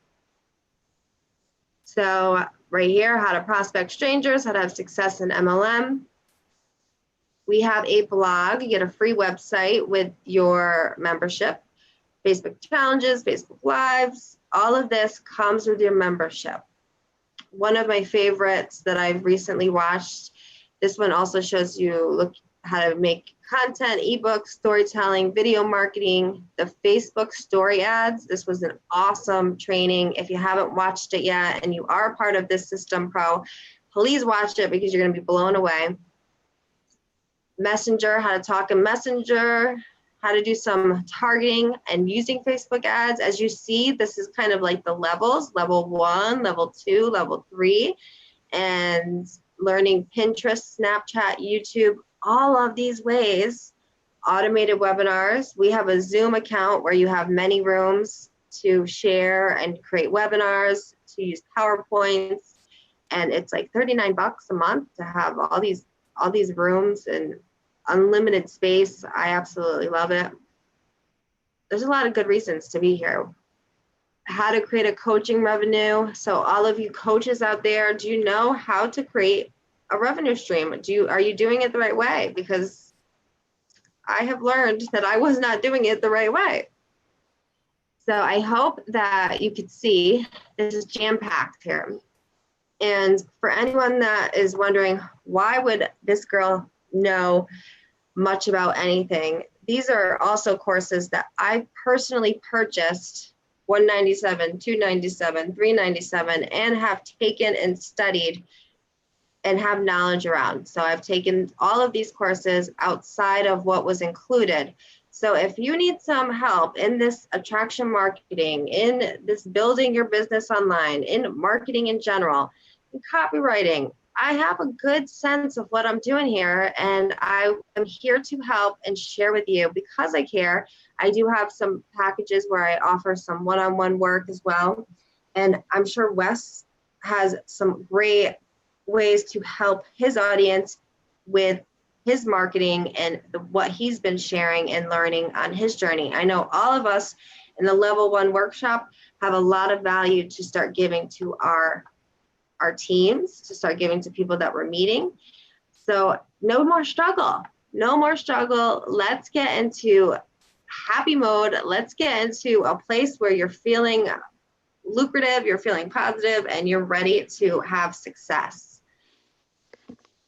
So right here, how to prospect strangers, how to have success in MLM. We have a blog. You get a free website with your membership. Facebook challenges, Facebook Lives, all of this comes with your membership. One of my favorites that I've recently watched, this one also shows you how to make content, ebooks, storytelling, video marketing, the Facebook story ads. This was an awesome training. If you haven't watched it yet and you are part of this System Pro, please watch it because you're going to be blown away. Messenger, how to talk in Messenger, how to do some targeting and using Facebook ads. As you see, this is kind of like the levels, level 1, level 2, level 3, and learning Pinterest, Snapchat, YouTube, all of these ways. Automated webinars. We have a Zoom account where you have many rooms to share and create webinars, to use PowerPoints, and it's like $39 a month to have all these rooms and unlimited space. I absolutely love it. There's a lot of good reasons to be here. How to create a coaching revenue. So all of you coaches out there, do you know how to create a revenue stream? Are you doing it the right way? Because I have learned that I was not doing it the right way. So I hope that you could see this is jam-packed here. And for anyone that is wondering, why would this girl know much about anything? These are also courses that I personally purchased, $197, $297, $397, and have taken and studied and have knowledge around. So I've taken all of these courses outside of what was included. So if you need some help in this attraction marketing, in this building your business online, in marketing in general, in copywriting, I have a good sense of what I'm doing here, and I am here to help and share with you because I care. I do have some packages where I offer some one-on-one work as well. And I'm sure Wes has some great ways to help his audience with his marketing and what he's been sharing and learning on his journey. I know all of us in the level 1 workshop have a lot of value to start giving to our teams, to start giving to people that we're meeting. So no more struggle. Let's get into happy mode. Let's get into a place where you're feeling lucrative, you're feeling positive, and you're ready to have success.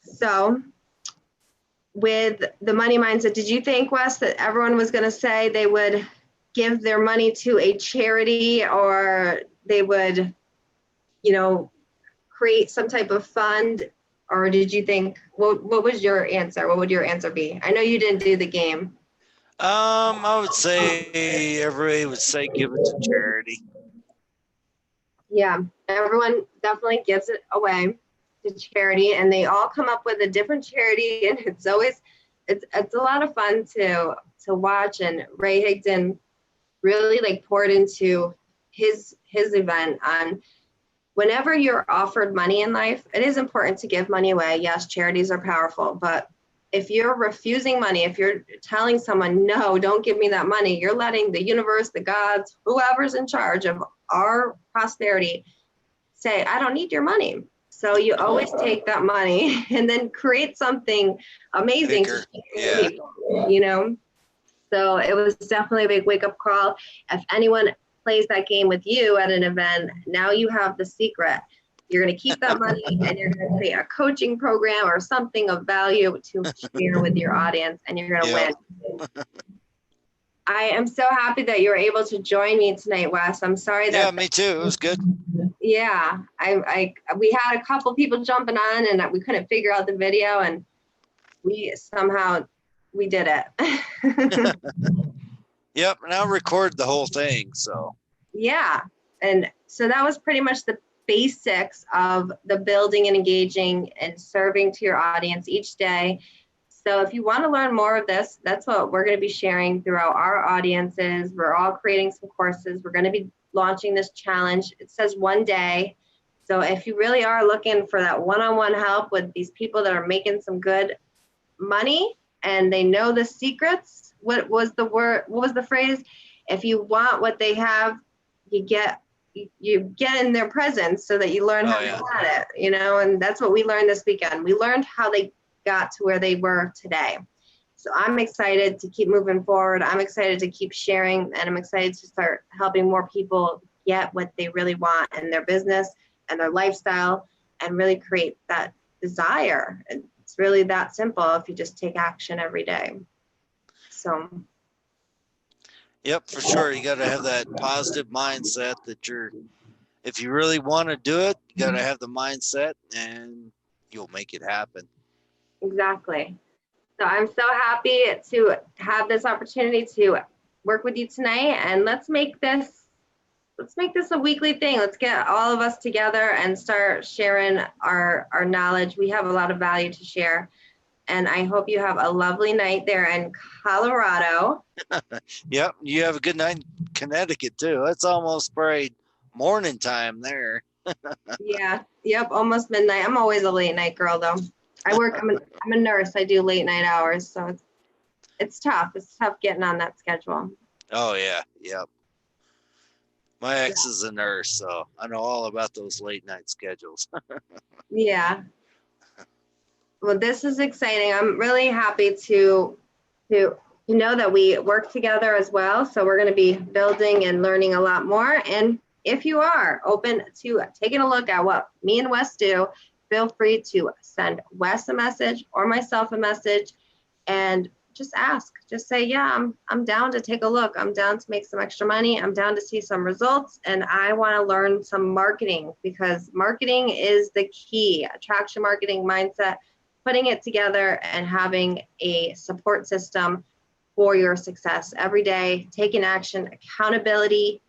So with the money mindset, did you think, Wes, that everyone was going to say they would give their money to a charity, or they would, create some type of fund? Or did you think, what was your answer? What would your answer be? I know you didn't do the game. I would say everybody would say give it to charity. Yeah, everyone definitely gives it away to charity, and they all come up with a different charity, and it's a lot of fun to watch. And Ray Higdon really poured into his event on, whenever you're offered money in life, it is important to give money away. Yes, charities are powerful, but if you're refusing money, if you're telling someone, no, don't give me that money, you're letting the universe, the gods, whoever's in charge of our prosperity say, I don't need your money. So you always take that money and then create something amazing to people, So it was definitely a big wake-up call. If anyone plays that game with you at an event, now you have the secret. You're going to keep that money and you're going to create a coaching program or something of value to share with your audience, and you're going to win. I am so happy that you were able to join me tonight, Wes. I'm sorry that. Yeah, me too. It was good. Yeah, we had a couple people jumping on and we couldn't figure out the video, and we did it. Yep, and I'll record the whole thing. So yeah, and so that was pretty much the basics of the building and engaging and serving to your audience each day. So if you want to learn more of this, that's what we're going to be sharing throughout our audiences. We're all creating some courses. We're going to be launching this challenge. It says 1 day. So if you really are looking for that one-on-one help with these people that are making some good money and they know the secrets, what was the phrase? If you want what they have, you get in their presence so that you learn how to get it, and that's what we learned this weekend. We learned how they got to where they were today. So I'm excited to keep moving forward. I'm excited to keep sharing, and I'm excited to start helping more people get what they really want in their business and their lifestyle and really create that desire. It's really that simple if you just take action every day. So. Yep, for sure. You got to have that positive mindset that if you really want to do it, you got to have the mindset and you'll make it happen. Exactly. So I'm so happy to have this opportunity to work with you tonight, and let's make this a weekly thing. Let's get all of us together and start sharing our knowledge. We have a lot of value to share, and I hope you have a lovely night there in Colorado. Yep, you have a good night in Connecticut too. It's almost probably morning time there. Yeah, yep, almost midnight. I'm always a late night girl though. I'm a nurse. I do late night hours, so it's tough. It's tough getting on that schedule. Oh yeah, yep. My ex is a nurse, so I know all about those late night schedules. Yeah. Well, this is exciting. I'm really happy to know that we work together as well. So we're going to be building and learning a lot more. And if you are open to taking a look at what me and Wes do, feel free to send Wes a message or myself a message and just ask. Just say, yeah, I'm down to take a look. I'm down to make some extra money. I'm down to see some results. And I want to learn some marketing, because marketing is the key. Attraction marketing mindset, putting it together and having a support system for your success every day, taking action, accountability.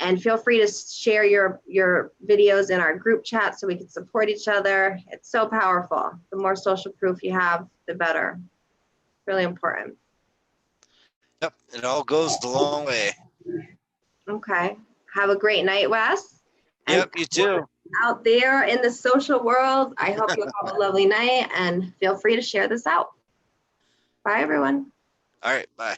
And feel free to share your videos in our group chat so we can support each other. It's so powerful. The more social proof you have, the better. Really important. Yep, it all goes the long way. Okay. Have a great night, Wes. Yep, you too. Out there in the social world, I hope you have a lovely night, and feel free to share this out. Bye, everyone. All right, bye.